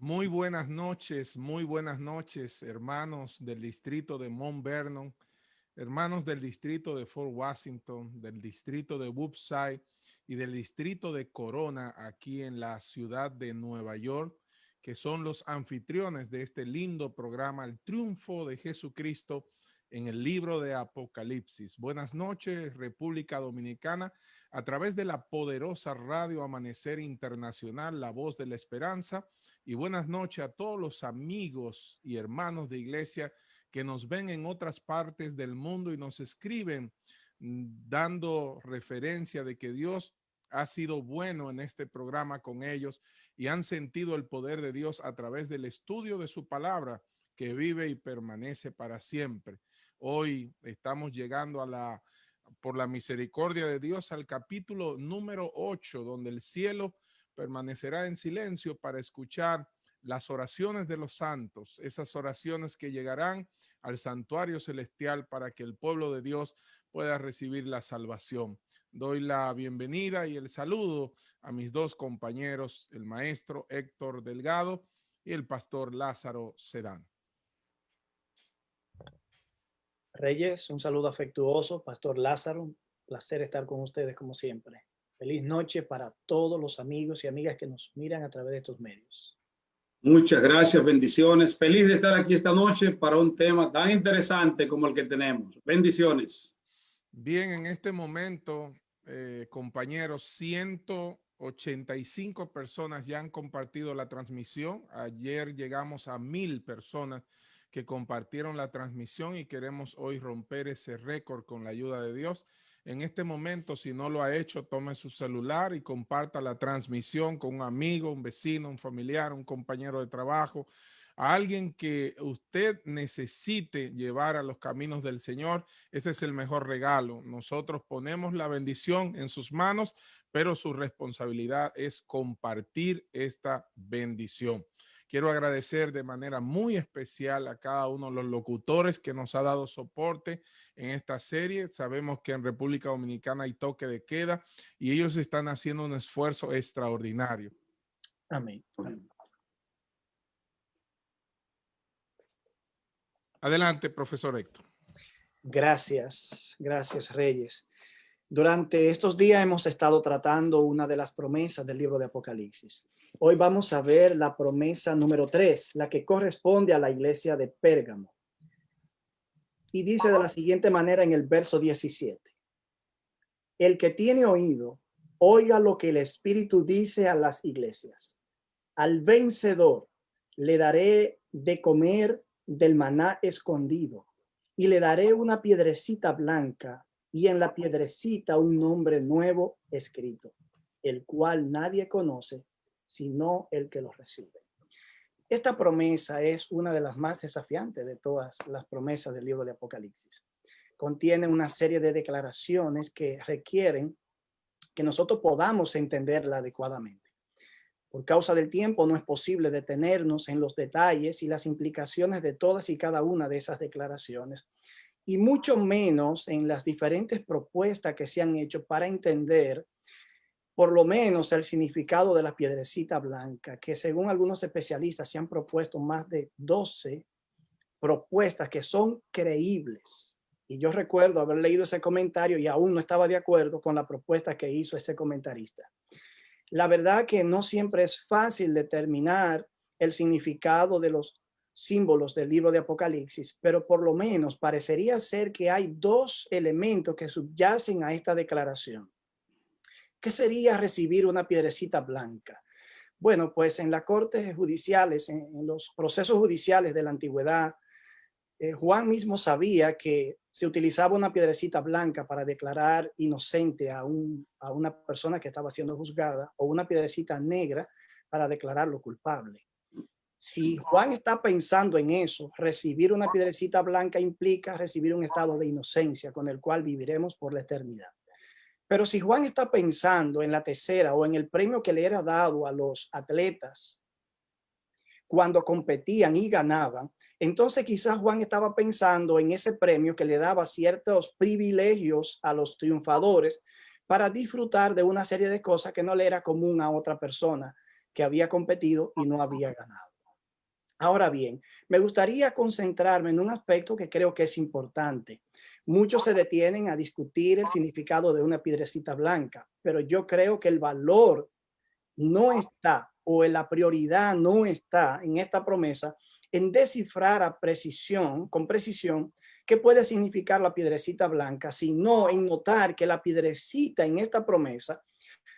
Muy buenas noches, hermanos del distrito de Mount Vernon, hermanos del distrito de Fort Washington, del distrito de Woodside y del distrito de Corona, aquí en la ciudad de Nueva York, que son los anfitriones de este lindo programa, El Triunfo de Jesucristo en el libro de Apocalipsis. Buenas noches, República Dominicana, a través de la poderosa radio Amanecer Internacional, La Voz de la Esperanza, y buenas noches a todos los amigos y hermanos de iglesia que nos ven en otras partes del mundo y nos escriben dando referencia de que Dios ha sido bueno en este programa con ellos y han sentido el poder de Dios a través del estudio de su palabra que vive y permanece para siempre. Hoy estamos llegando por la misericordia de Dios, al capítulo número 8, donde el cielo permanecerá en silencio para escuchar las oraciones de los santos, esas oraciones que llegarán al santuario celestial para que el pueblo de Dios pueda recibir la salvación. Doy la bienvenida y el saludo a mis dos compañeros, el maestro Héctor Delgado y el pastor Lázaro Sedán. Reyes, un saludo afectuoso, Pastor Lázaro, un placer estar con ustedes como siempre. Feliz noche para todos los amigos y amigas que nos miran a través de estos medios. Muchas gracias, bendiciones. Feliz de estar aquí esta noche para un tema tan interesante como el que tenemos. Bendiciones. Bien, en este momento, compañeros, 185 personas ya han compartido la transmisión. Ayer llegamos a 1000 personas que compartieron la transmisión y queremos hoy romper ese récord con la ayuda de Dios. En este momento, si no lo ha hecho, tome su celular y comparta la transmisión con un amigo, un vecino, un familiar, un compañero de trabajo, a alguien que usted necesite llevar a los caminos del Señor. Este es el mejor regalo. Nosotros ponemos la bendición en sus manos, pero su responsabilidad es compartir esta bendición. Quiero agradecer de manera muy especial a cada uno de los locutores que nos ha dado soporte en esta serie. Sabemos que en República Dominicana hay toque de queda y ellos están haciendo un esfuerzo extraordinario. Amén. Amén. Adelante, profesor Héctor. Gracias, Reyes. Durante estos días hemos estado tratando una de las promesas del libro de Apocalipsis. Hoy vamos a ver la promesa número 3, la que corresponde a la iglesia de Pérgamo. Y dice de la siguiente manera en el verso 17. El que tiene oído, oiga lo que el Espíritu dice a las iglesias. Al vencedor le daré de comer del maná escondido y le daré una piedrecita blanca y en la piedrecita un nombre nuevo escrito, el cual nadie conoce sino el que lo recibe. Esta promesa es una de las más desafiantes de todas las promesas del libro de Apocalipsis. Contiene una serie de declaraciones que requieren que nosotros podamos entenderla adecuadamente. Por causa del tiempo no es posible detenernos en los detalles y las implicaciones de todas y cada una de esas declaraciones, y mucho menos en las diferentes propuestas que se han hecho para entender por lo menos el significado de la piedrecita blanca, que según algunos especialistas se han propuesto más de 12 propuestas que son creíbles. Y yo recuerdo haber leído ese comentario y aún no estaba de acuerdo con la propuesta que hizo ese comentarista. La verdad que no siempre es fácil determinar el significado de los símbolos del libro de Apocalipsis, pero por lo menos parecería ser que hay dos elementos que subyacen a esta declaración. ¿Qué sería recibir una piedrecita blanca? Bueno, pues en las cortes judiciales, en los procesos judiciales de la antigüedad, Juan mismo sabía que se utilizaba una piedrecita blanca para declarar inocente a una persona que estaba siendo juzgada, o una piedrecita negra para declararlo culpable. Si Juan está pensando en eso, recibir una piedrecita blanca implica recibir un estado de inocencia con el cual viviremos por la eternidad. Pero si Juan está pensando en la tercera o en el premio que le era dado a los atletas cuando competían y ganaban, entonces quizás Juan estaba pensando en ese premio que le daba ciertos privilegios a los triunfadores para disfrutar de una serie de cosas que no le era común a otra persona que había competido y no había ganado. Ahora bien, me gustaría concentrarme en un aspecto que creo que es importante. Muchos se detienen a discutir el significado de una piedrecita blanca, pero yo creo que el valor no está, o en la prioridad no está en esta promesa, en descifrar con precisión, qué puede significar la piedrecita blanca, sino en notar que la piedrecita en esta promesa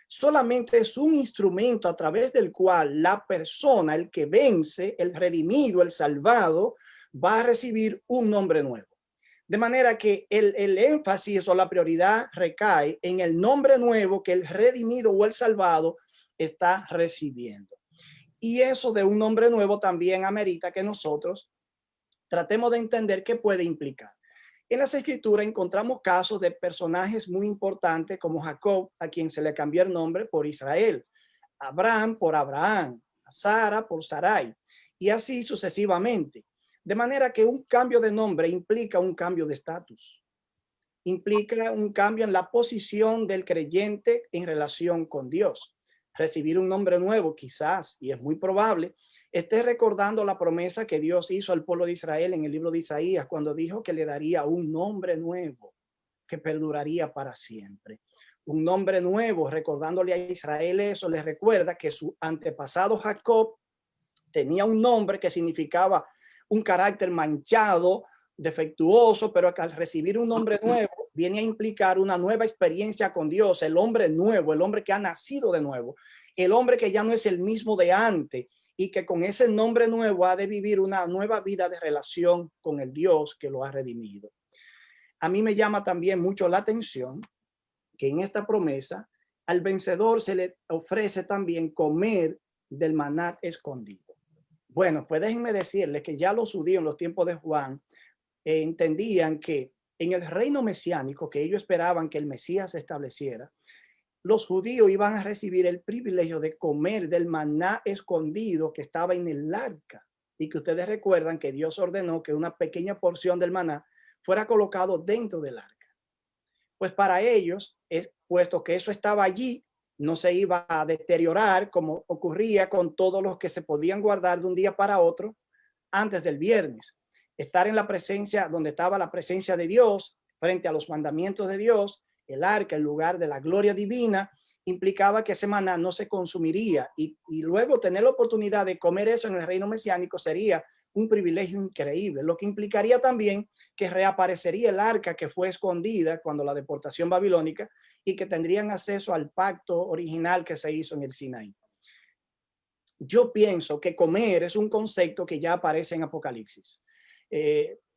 solamente es un instrumento a través del cual la persona, el que vence, el redimido, el salvado, va a recibir un nombre nuevo. De manera que el énfasis o la prioridad recae en el nombre nuevo que el redimido o el salvado está recibiendo. Y eso de un nombre nuevo también amerita que nosotros tratemos de entender qué puede implicar. En las escrituras encontramos casos de personajes muy importantes como Jacob, a quien se le cambió el nombre por Israel, Abraham por Abraham, Sara por Sarai, y así sucesivamente. De manera que un cambio de nombre implica un cambio de estatus, implica un cambio en la posición del creyente en relación con Dios. Recibir un nombre nuevo quizás, y es muy probable, esté recordando la promesa que Dios hizo al pueblo de Israel en el libro de Isaías cuando dijo que le daría un nombre nuevo que perduraría para siempre. Un nombre nuevo, recordándole a Israel eso, les recuerda que su antepasado Jacob tenía un nombre que significaba un carácter manchado, defectuoso, pero que al recibir un nombre nuevo viene a implicar una nueva experiencia con Dios, el hombre nuevo, el hombre que ha nacido de nuevo, el hombre que ya no es el mismo de antes y que con ese nombre nuevo ha de vivir una nueva vida de relación con el Dios que lo ha redimido. A mí me llama también mucho la atención que en esta promesa al vencedor se le ofrece también comer del maná escondido. Bueno, pues déjenme decirles que ya los judíos en los tiempos de Juan entendían que en el reino mesiánico que ellos esperaban que el Mesías se estableciera, los judíos iban a recibir el privilegio de comer del maná escondido que estaba en el arca y que ustedes recuerdan que Dios ordenó que una pequeña porción del maná fuera colocado dentro del arca. Pues para ellos, puesto que eso estaba allí, no se iba a deteriorar como ocurría con todos los que se podían guardar de un día para otro antes del viernes. Estar en la presencia, donde estaba la presencia de Dios, frente a los mandamientos de Dios, el arca, el lugar de la gloria divina, implicaba que ese maná no se consumiría y luego tener la oportunidad de comer eso en el reino mesiánico sería un privilegio increíble, lo que implicaría también que reaparecería el arca que fue escondida cuando la deportación babilónica y que tendrían acceso al pacto original que se hizo en el Sinaí. Yo pienso que comer es un concepto que ya aparece en Apocalipsis.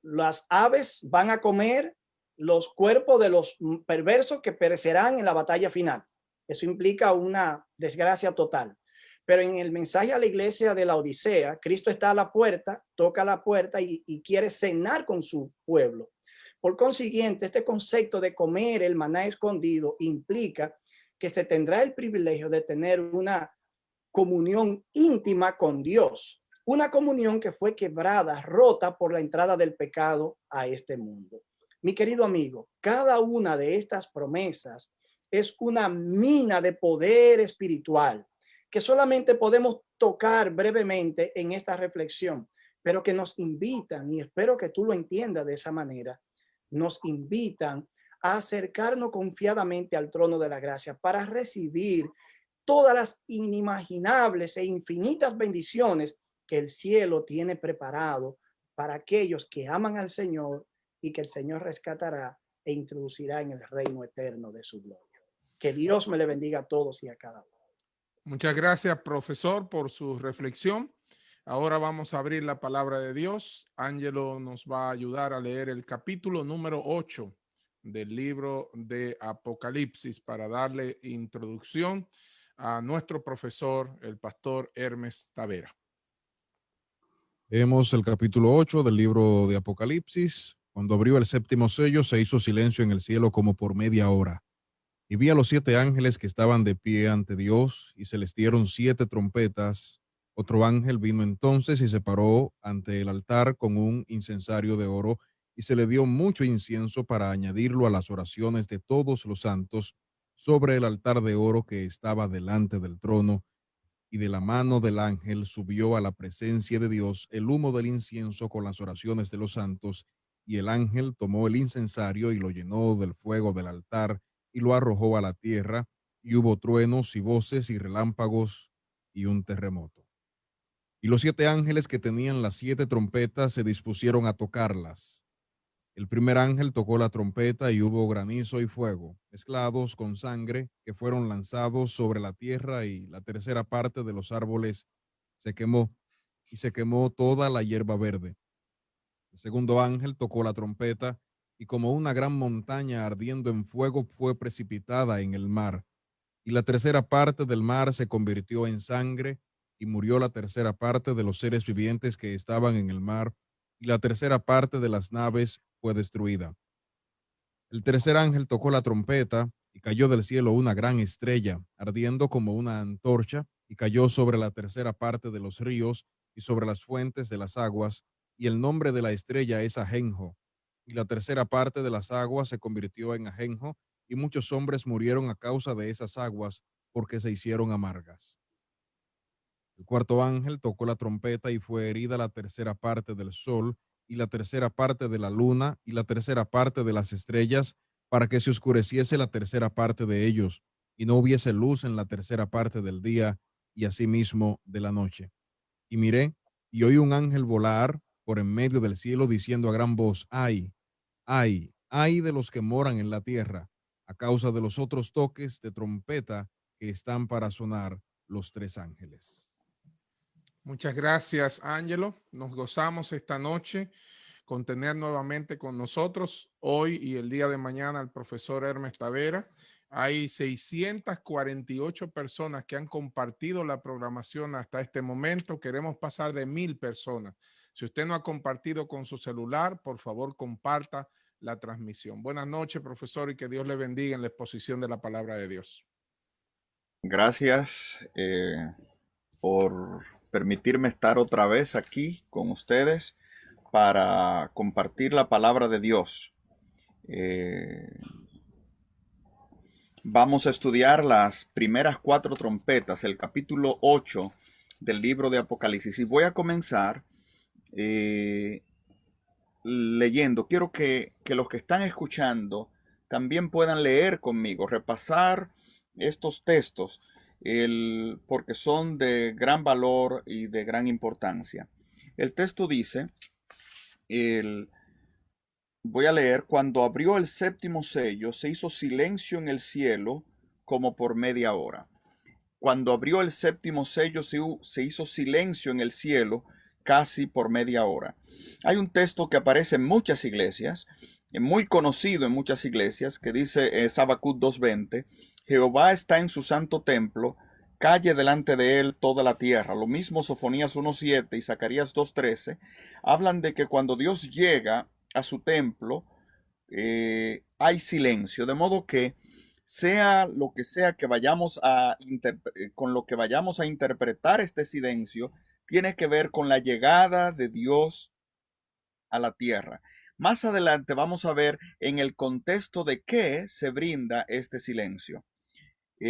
Las aves van a comer los cuerpos de los perversos que perecerán en la batalla final. Eso implica una desgracia total. Pero en el mensaje a la iglesia de la Odisea, Cristo está a la puerta, toca la puerta y quiere cenar con su pueblo. Por consiguiente, este concepto de comer el maná escondido implica que se tendrá el privilegio de tener una comunión íntima con Dios, una comunión que fue quebrada, rota por la entrada del pecado a este mundo. Mi querido amigo, cada una de estas promesas es una mina de poder espiritual que solamente podemos tocar brevemente en esta reflexión, pero que nos invitan, y espero que tú lo entiendas de esa manera, nos invitan a acercarnos confiadamente al trono de la gracia para recibir todas las inimaginables e infinitas bendiciones que el cielo tiene preparado para aquellos que aman al Señor y que el Señor rescatará e introducirá en el reino eterno de su gloria. Que Dios me le bendiga a todos y a cada uno. Muchas gracias, profesor, por su reflexión. Ahora vamos a abrir la palabra de Dios. Ángelo nos va a ayudar a leer el capítulo número 8 del libro de Apocalipsis para darle introducción a nuestro profesor, el pastor Hermes Tavera. Leemos el capítulo 8 del libro de Apocalipsis. Cuando abrió el séptimo sello, se hizo silencio en el cielo como por media hora. Y vi a los 7 ángeles que estaban de pie ante Dios, y se les dieron 7 trompetas. Otro ángel vino entonces y se paró ante el altar con un incensario de oro, y se le dio mucho incienso para añadirlo a las oraciones de todos los santos sobre el altar de oro que estaba delante del trono. y de la mano del ángel subió a la presencia de Dios el humo del incienso con las oraciones de los santos, y el ángel tomó el incensario y lo llenó del fuego del altar y lo arrojó a la tierra, y hubo truenos y voces y relámpagos y un terremoto. Y los 7 ángeles que tenían las 7 trompetas se dispusieron a tocarlas. El primer ángel tocó la trompeta y hubo granizo y fuego, mezclados con sangre, que fueron lanzados sobre la tierra, y la tercera parte de los árboles se quemó, y se quemó toda la hierba verde. El segundo ángel tocó la trompeta, y como una gran montaña ardiendo en fuego fue precipitada en el mar, y la tercera parte del mar se convirtió en sangre, y murió la tercera parte de los seres vivientes que estaban en el mar, y la tercera parte de las naves fue destruida. El tercer ángel tocó la trompeta, y cayó del cielo una gran estrella, ardiendo como una antorcha, y cayó sobre la tercera parte de los ríos y sobre las fuentes de las aguas, y el nombre de la estrella es Ajenjo. Y la tercera parte de las aguas se convirtió en ajenjo, y muchos hombres murieron a causa de esas aguas, porque se hicieron amargas. El cuarto ángel tocó la trompeta, y fue herida la tercera parte del sol, y la tercera parte de la luna, y la tercera parte de las estrellas, para que se oscureciese la tercera parte de ellos, y no hubiese luz en la tercera parte del día, y asimismo de la noche. Y miré, y oí un ángel volar por en medio del cielo, diciendo a gran voz: ¡Ay, ay, ay de los que moran en la tierra, a causa de los otros toques de trompeta que están para sonar los 3 ángeles! Muchas gracias, Ángelo. Nos gozamos esta noche con tener nuevamente con nosotros hoy y el día de mañana al profesor Hermes Tavera. Hay 648 personas que han compartido la programación hasta este momento. Queremos pasar de 1000 personas. Si usted no ha compartido con su celular, por favor, comparta la transmisión. Buenas noches, profesor, y que Dios le bendiga en la exposición de la palabra de Dios. Gracias por permitirme estar otra vez aquí con ustedes para compartir la palabra de Dios. Vamos a estudiar las primeras 4 trompetas, el capítulo 8 del libro de Apocalipsis. Y voy a comenzar leyendo. Quiero que los que están escuchando también puedan leer conmigo, repasar estos textos, porque son de gran valor y de gran importancia. El texto dice, voy a leer: cuando abrió el séptimo sello, se hizo silencio en el cielo como por media hora. Cuando abrió el séptimo sello, se hizo silencio en el cielo casi por media hora. Hay un texto que aparece en muchas iglesias, muy conocido en muchas iglesias, que dice Habacuc 2:20, Jehová está en su santo templo, calle delante de él toda la tierra. Lo mismo Sofonías 1:7 y Zacarías 2:13 hablan de que cuando Dios llega a su templo, hay silencio, de modo que sea lo que sea que vayamos con lo que vayamos a interpretar este silencio, tiene que ver con la llegada de Dios a la tierra. Más adelante vamos a ver en el contexto de qué se brinda este silencio. La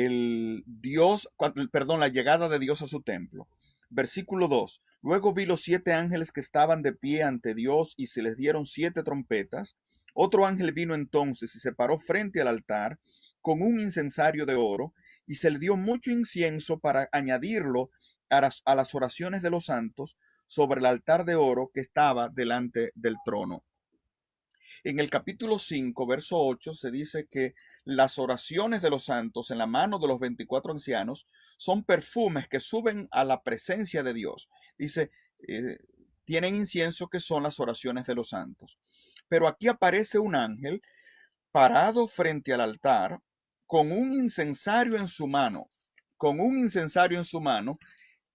llegada de Dios a su templo. Versículo 2. Luego vi los 7 ángeles que estaban de pie ante Dios, y se les dieron 7 trompetas. Otro ángel vino entonces y se paró frente al altar con un incensario de oro, y se le dio mucho incienso para añadirlo a las oraciones de los santos sobre el altar de oro que estaba delante del trono. En el capítulo 5, verso 8, se dice que las oraciones de los santos en la mano de los 24 ancianos son perfumes que suben a la presencia de Dios. Dice, tienen incienso, que son las oraciones de los santos. Pero aquí aparece un ángel parado frente al altar con un incensario en su mano,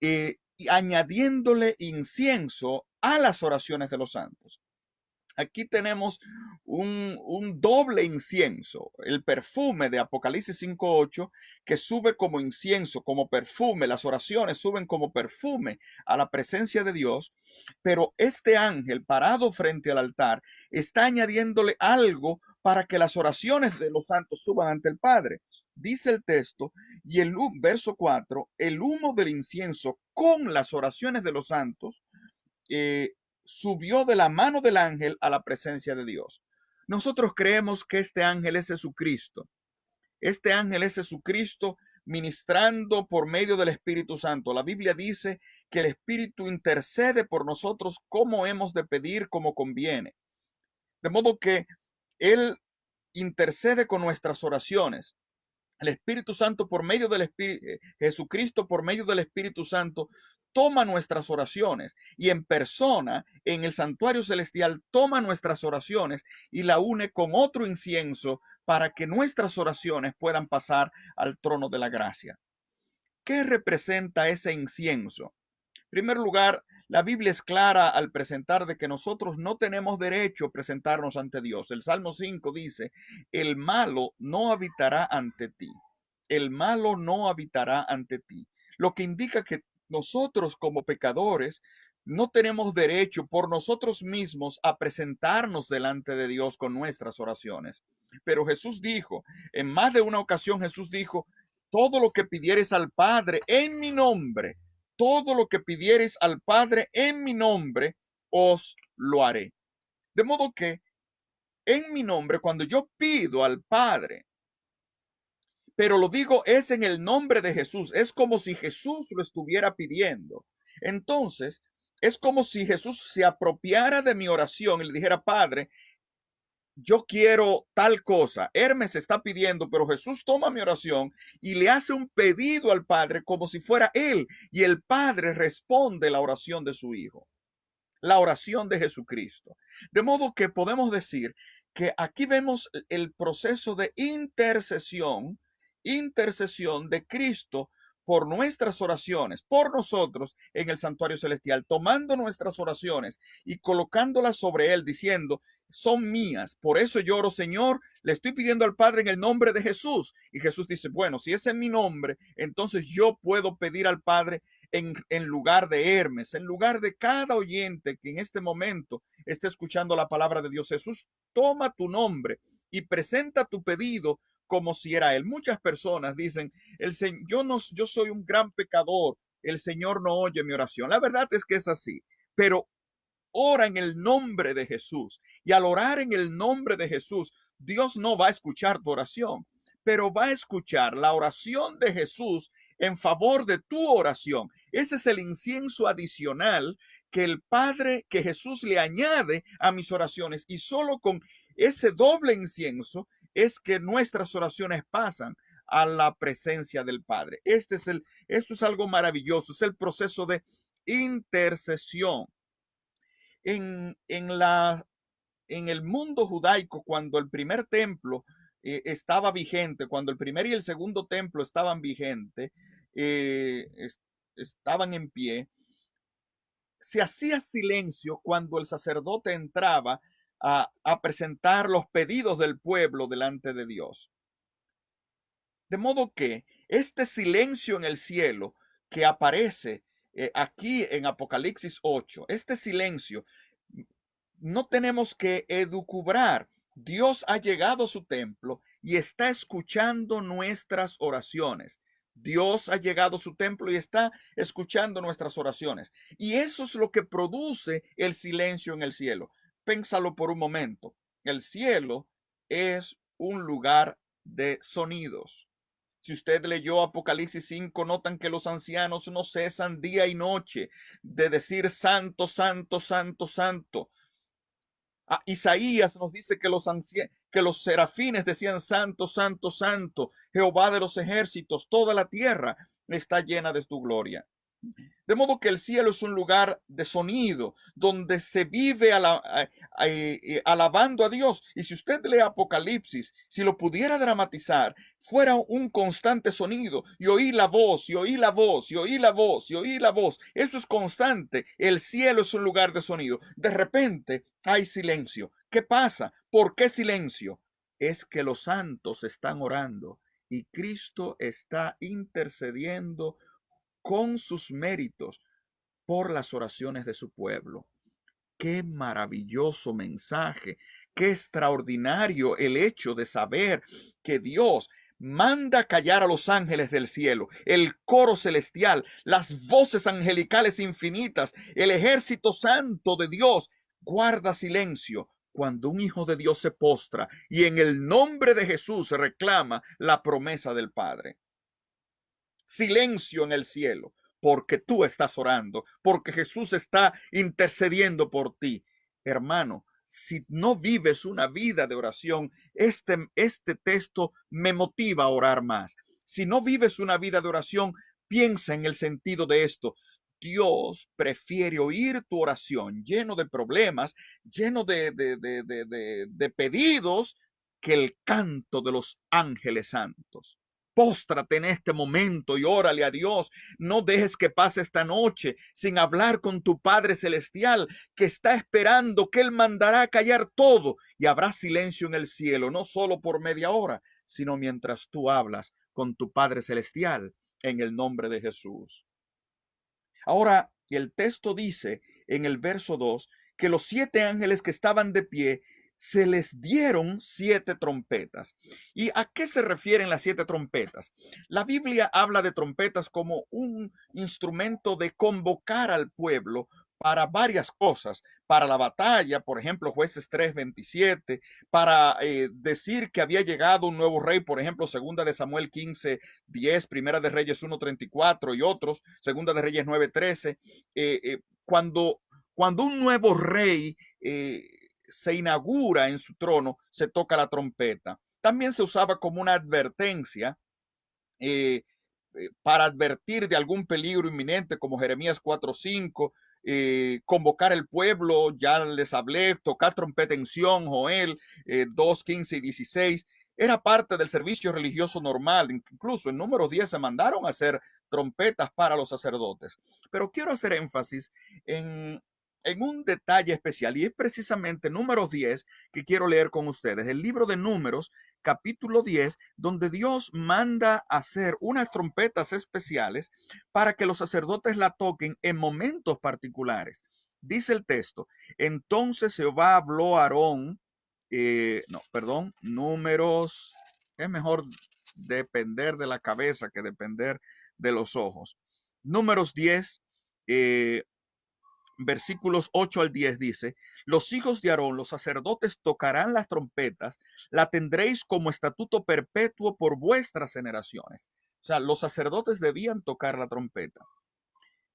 y añadiéndole incienso a las oraciones de los santos. Aquí tenemos un doble incienso, el perfume de Apocalipsis 5:8, que sube como incienso, como perfume. Las oraciones suben como perfume a la presencia de Dios, pero este ángel parado frente al altar está añadiéndole algo para que las oraciones de los santos suban ante el Padre. dice el texto, y verso 4, el humo del incienso con las oraciones de los santos subió de la mano del ángel a la presencia de Dios. Nosotros creemos que este ángel es Jesucristo. Este ángel es Jesucristo ministrando por medio del Espíritu Santo. La Biblia dice que el Espíritu intercede por nosotros como hemos de pedir, como conviene. De modo que Él intercede con nuestras oraciones. El Espíritu Santo por medio del Espíritu, Jesucristo por medio del Espíritu Santo toma nuestras oraciones y en persona en el santuario celestial toma nuestras oraciones y la une con otro incienso para que nuestras oraciones puedan pasar al trono de la gracia. ¿Qué representa ese incienso? En primer lugar, la Biblia es clara al presentar de que nosotros no tenemos derecho a presentarnos ante Dios. El Salmo 5 dice, el malo no habitará ante ti. El malo no habitará ante ti. Lo que indica que nosotros como pecadores no tenemos derecho por nosotros mismos a presentarnos delante de Dios con nuestras oraciones. Pero Jesús dijo, en más de una ocasión Jesús dijo, todo lo que pidieres al Padre en mi nombre, todo lo que pidieres al Padre en mi nombre, os lo haré. De modo que en mi nombre, cuando yo pido al Padre, pero lo digo es en el nombre de Jesús, es como si Jesús lo estuviera pidiendo. Entonces, es como si Jesús se apropiara de mi oración y le dijera, Padre, yo quiero tal cosa. Hermes está pidiendo, pero Jesús toma mi oración y le hace un pedido al Padre como si fuera él. Y el Padre responde la oración de su Hijo, la oración de Jesucristo. De modo que podemos decir que aquí vemos el proceso de intercesión de Cristo por nuestras oraciones, por nosotros en el santuario celestial, tomando nuestras oraciones y colocándolas sobre él, diciendo, son mías, por eso lloro, Señor, le estoy pidiendo al Padre en el nombre de Jesús. Y Jesús dice, bueno, si es en mi nombre, entonces yo puedo pedir al Padre en lugar de Hermes, en lugar de cada oyente que en este momento esté escuchando la palabra de Dios. Jesús toma tu nombre y presenta tu pedido como si era él. Muchas personas dicen, yo soy un gran pecador, el Señor no oye mi oración. La verdad es que es así, pero ora en el nombre de Jesús. Y al orar en el nombre de Jesús, Dios no va a escuchar tu oración, pero va a escuchar la oración de Jesús en favor de tu oración. Ese es el incienso adicional que el Padre, que Jesús le añade a mis oraciones. Y solo con ese doble incienso es que nuestras oraciones pasan a la presencia del Padre. Eso es algo maravilloso, es el proceso de intercesión. En el mundo judaico, cuando el primer templo estaba vigente, cuando el primer y el segundo templo estaban vigentes, estaban en pie, se hacía silencio cuando el sacerdote entraba a presentar los pedidos del pueblo delante de Dios. De modo que este silencio en el cielo que aparece aquí en Apocalipsis 8, este silencio, no tenemos que elucubrar. Dios ha llegado a su templo y está escuchando nuestras oraciones. Dios ha llegado a su templo y está escuchando nuestras oraciones. Y eso es lo que produce el silencio en el cielo. Pénsalo por un momento. El cielo es un lugar de sonidos. Si usted leyó Apocalipsis 5, notan que los ancianos no cesan día y noche de decir santo, santo, santo, santo. Isaías nos dice que los serafines decían santo, santo, santo, Jehová de los ejércitos, toda la tierra está llena de tu gloria. De modo que el cielo es un lugar de sonido, donde se vive alabando a Dios. Y si usted lee Apocalipsis, si lo pudiera dramatizar, fuera un constante sonido. Y oí la voz, y oí la voz, y oí la voz, y oí la voz. Eso es constante. El cielo es un lugar de sonido. De repente hay silencio. ¿Qué pasa? ¿Por qué silencio? Es que los santos están orando y Cristo está intercediendo con sus méritos por las oraciones de su pueblo. Qué maravilloso mensaje, qué extraordinario el hecho de saber que Dios, manda callar a los ángeles del cielo, el coro celestial, las voces angelicales infinitas, el ejército santo de Dios guarda silencio cuando un hijo de Dios se postra y en el nombre de Jesús reclama la promesa del Padre. Silencio en el cielo, porque tú estás orando, porque Jesús está intercediendo por ti. Hermano, si no vives una vida de oración, este texto me motiva a orar más. Si no vives una vida de oración, piensa en el sentido de esto. Dios prefiere oír tu oración lleno de problemas, lleno de pedidos, que el canto de los ángeles santos. Póstrate en este momento y órale a Dios. No dejes que pase esta noche sin hablar con tu Padre Celestial, que está esperando, que Él mandará a callar todo y habrá silencio en el cielo, no solo por media hora, sino mientras tú hablas con tu Padre Celestial en el nombre de Jesús. Ahora, el texto dice en el verso 2 que los 7 ángeles que estaban de pie se les dieron 7 trompetas. ¿Y a qué se refieren las 7 trompetas? La Biblia habla de trompetas como un instrumento de convocar al pueblo para varias cosas, para la batalla, por ejemplo, Jueces 3:27, para decir que había llegado un nuevo rey, por ejemplo, Segunda de Samuel 15:10, Primera de Reyes 1:34 y otros, Segunda de Reyes 9:13, cuando un nuevo rey se inaugura en su trono, se toca la trompeta. También se usaba como una advertencia para advertir de algún peligro inminente, como Jeremías 4:5, convocar el pueblo, ya les hablé, tocar trompeta en Sión, Joel 2:15 y 16. Era parte del servicio religioso normal. Incluso en Números 10 se mandaron a hacer trompetas para los sacerdotes. Pero quiero hacer énfasis en un detalle especial, y es precisamente Números 10 que quiero leer con ustedes. El libro de Números, capítulo 10, donde Dios manda hacer unas trompetas especiales para que los sacerdotes la toquen en momentos particulares. Dice el texto: entonces Jehová habló a Aarón, Números, es mejor depender de la cabeza que depender de los ojos. Números 10, versículos 8 al 10 dice: los hijos de Aarón, los sacerdotes, tocarán las trompetas, la tendréis como estatuto perpetuo por vuestras generaciones. O sea, los sacerdotes debían tocar la trompeta.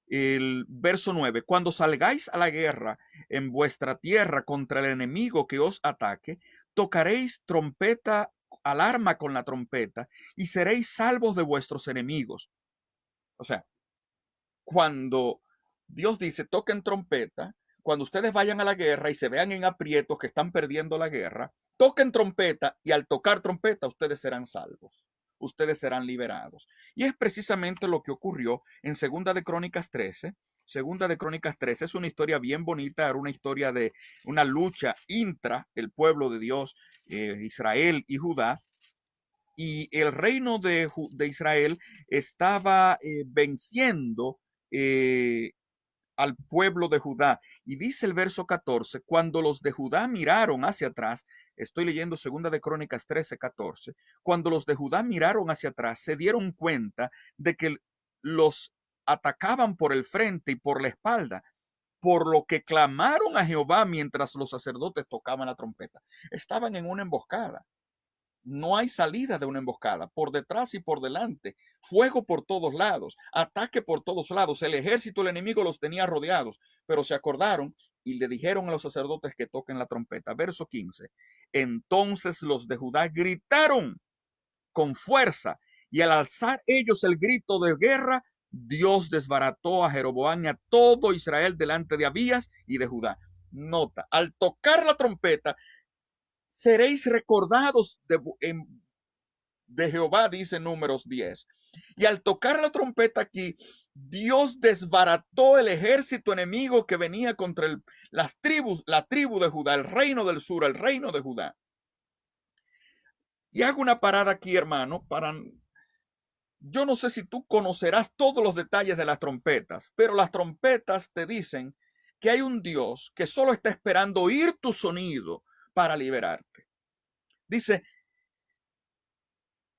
El verso 9: cuando salgáis a la guerra en vuestra tierra contra el enemigo que os ataque, tocaréis trompeta, alarma con la trompeta, y seréis salvos de vuestros enemigos. O sea, cuando Dios dice toquen trompeta, cuando ustedes vayan a la guerra y se vean en aprietos que están perdiendo la guerra, toquen trompeta, y al tocar trompeta ustedes serán salvos, ustedes serán liberados. Y es precisamente lo que ocurrió en Segunda de Crónicas 13. Segunda de Crónicas 13 es una historia bien bonita, era una historia de una lucha intra el pueblo de Dios, Israel y Judá. Y el reino de Israel estaba venciendo al pueblo de Judá. Y dice el verso 14: cuando los de Judá miraron hacia atrás, estoy leyendo Segunda de Crónicas 13:14, cuando los de Judá miraron hacia atrás, se dieron cuenta de que los atacaban por el frente y por la espalda, por lo que clamaron a Jehová mientras los sacerdotes tocaban la trompeta. Estaban en una emboscada. No hay salida de una emboscada, por detrás y por delante, fuego por todos lados, ataque por todos lados. El ejército, el enemigo los tenía rodeados, pero se acordaron y le dijeron a los sacerdotes que toquen la trompeta. Verso 15: entonces los de Judá gritaron con fuerza, y al alzar ellos el grito de guerra, Dios desbarató a Jeroboam y a todo Israel delante de Abías y de Judá. Nota, al tocar la trompeta, seréis recordados de Jehová, dice Números 10. Y al tocar la trompeta aquí, Dios desbarató el ejército enemigo que venía contra las tribus, la tribu de Judá, el reino del sur, el reino de Judá. Y hago una parada aquí, hermano, yo no sé si tú conocerás todos los detalles de las trompetas, pero las trompetas te dicen que hay un Dios que solo está esperando oír tu sonido para liberarte. Dice: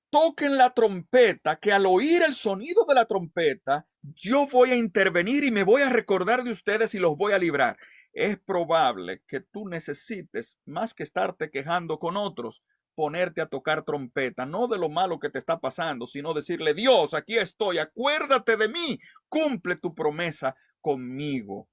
toquen la trompeta, que al oír el sonido de la trompeta, yo voy a intervenir y me voy a recordar de ustedes y los voy a librar. Es probable que tú necesites, más que estarte quejando con otros, ponerte a tocar trompeta, no de lo malo que te está pasando, sino decirle: Dios, aquí estoy, acuérdate de mí, cumple tu promesa conmigo.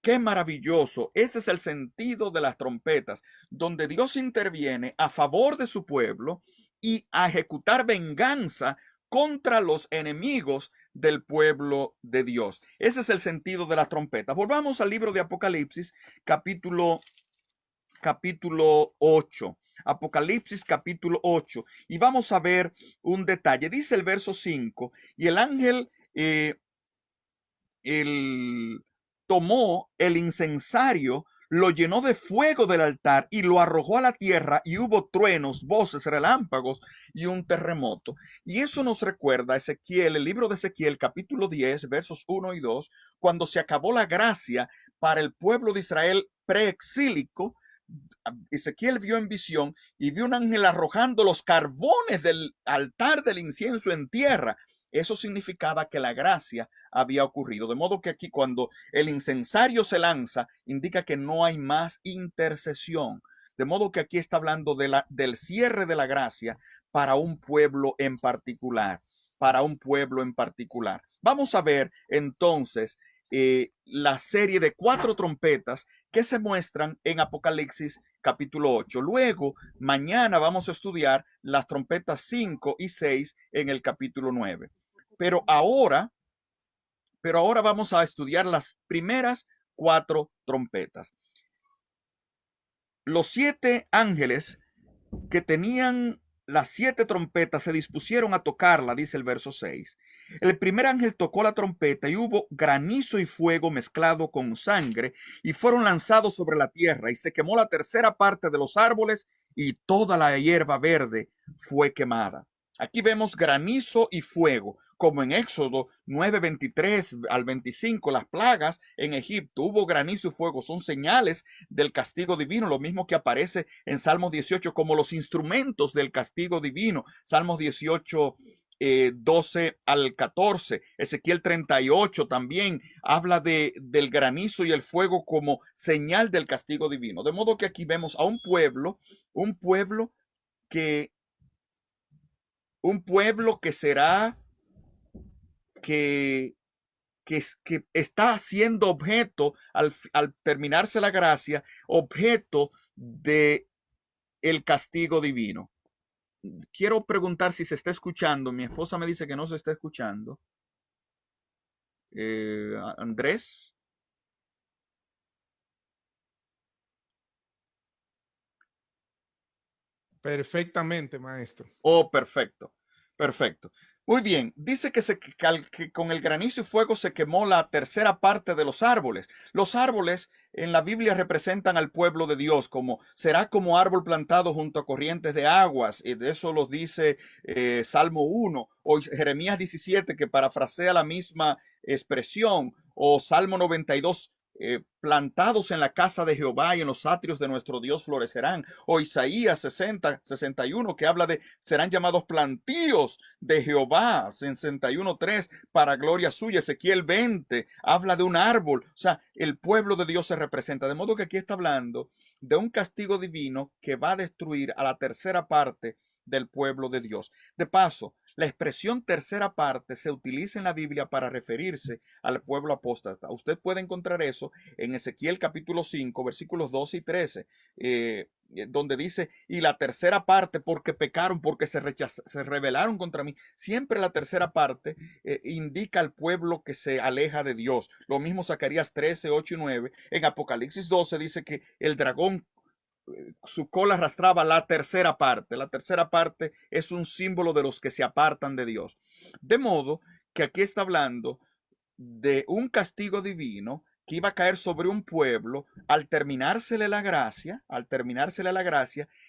Qué maravilloso. Ese es el sentido de las trompetas, donde Dios interviene a favor de su pueblo y a ejecutar venganza contra los enemigos del pueblo de Dios. Ese es el sentido de las trompetas. Volvamos al libro de Apocalipsis, capítulo 8. Apocalipsis capítulo 8. Y vamos a ver un detalle. Dice el verso 5, y el ángel tomó el incensario, lo llenó de fuego del altar y lo arrojó a la tierra, y hubo truenos, voces, relámpagos y un terremoto. Y eso nos recuerda a Ezequiel, el libro de Ezequiel, capítulo 10, versos 1 y 2, cuando se acabó la gracia para el pueblo de Israel preexílico. Ezequiel vio en visión y vio un ángel arrojando los carbones del altar del incienso en tierra. Eso significaba que la gracia había ocurrido. De modo que aquí, cuando el incensario se lanza, indica que no hay más intercesión. De modo que aquí está hablando del cierre de la gracia para un pueblo en particular. Para un pueblo en particular. Vamos a ver entonces la serie de 4 trompetas que se muestran en Apocalipsis capítulo 8. Luego, mañana vamos a estudiar las trompetas 5 y 6 en el capítulo 9. Pero ahora vamos a estudiar las primeras 4 trompetas. Los 7 ángeles que tenían las 7 trompetas se dispusieron a tocarla, dice el verso 6. El primer ángel tocó la trompeta y hubo granizo y fuego mezclado con sangre y fueron lanzados sobre la tierra y se quemó la tercera parte de los árboles y toda la hierba verde fue quemada. Aquí vemos granizo y fuego, como en Éxodo 9:23 al 25, las plagas en Egipto. Hubo granizo y fuego, son señales del castigo divino, lo mismo que aparece en Salmos 18 como los instrumentos del castigo divino. Salmos 18, 12 al 14. Ezequiel 38 también habla del granizo y el fuego como señal del castigo divino. De modo que aquí vemos a un pueblo que será que está siendo objeto, al terminarse la gracia, objeto de el castigo divino. Quiero preguntar si se está escuchando. Mi esposa me dice que no se está escuchando. Andrés. Perfectamente, maestro. Oh, perfecto. Perfecto. Muy bien. Dice que con el granizo y fuego se quemó la tercera parte de los árboles. Los árboles en la Biblia representan al pueblo de Dios, será como árbol plantado junto a corrientes de aguas. Y de eso los dice Salmo 1 o Jeremías 17, que parafrasea la misma expresión, o Salmo 92. Plantados en la casa de Jehová y en los atrios de nuestro Dios florecerán. O Isaías 61, que habla de serán llamados plantíos de Jehová, 61:3, para gloria suya. Ezequiel 20 habla de un árbol. O sea, el pueblo de Dios se representa. De modo que aquí está hablando de un castigo divino que va a destruir a la tercera parte del pueblo de Dios. De paso, la expresión tercera parte se utiliza en la Biblia para referirse al pueblo apóstata. Usted puede encontrar eso en Ezequiel capítulo 5, versículos 12 y 13, donde dice: y la tercera parte porque pecaron, porque se rebelaron contra mí. Siempre la tercera parte indica al pueblo que se aleja de Dios. Lo mismo Zacarías 13, 8 y 9. En Apocalipsis 12 dice que el dragón, su cola arrastraba la tercera parte. La tercera parte es un símbolo de los que se apartan de Dios. De modo que aquí está hablando de un castigo divino que iba a caer sobre un pueblo al terminársele la gracia,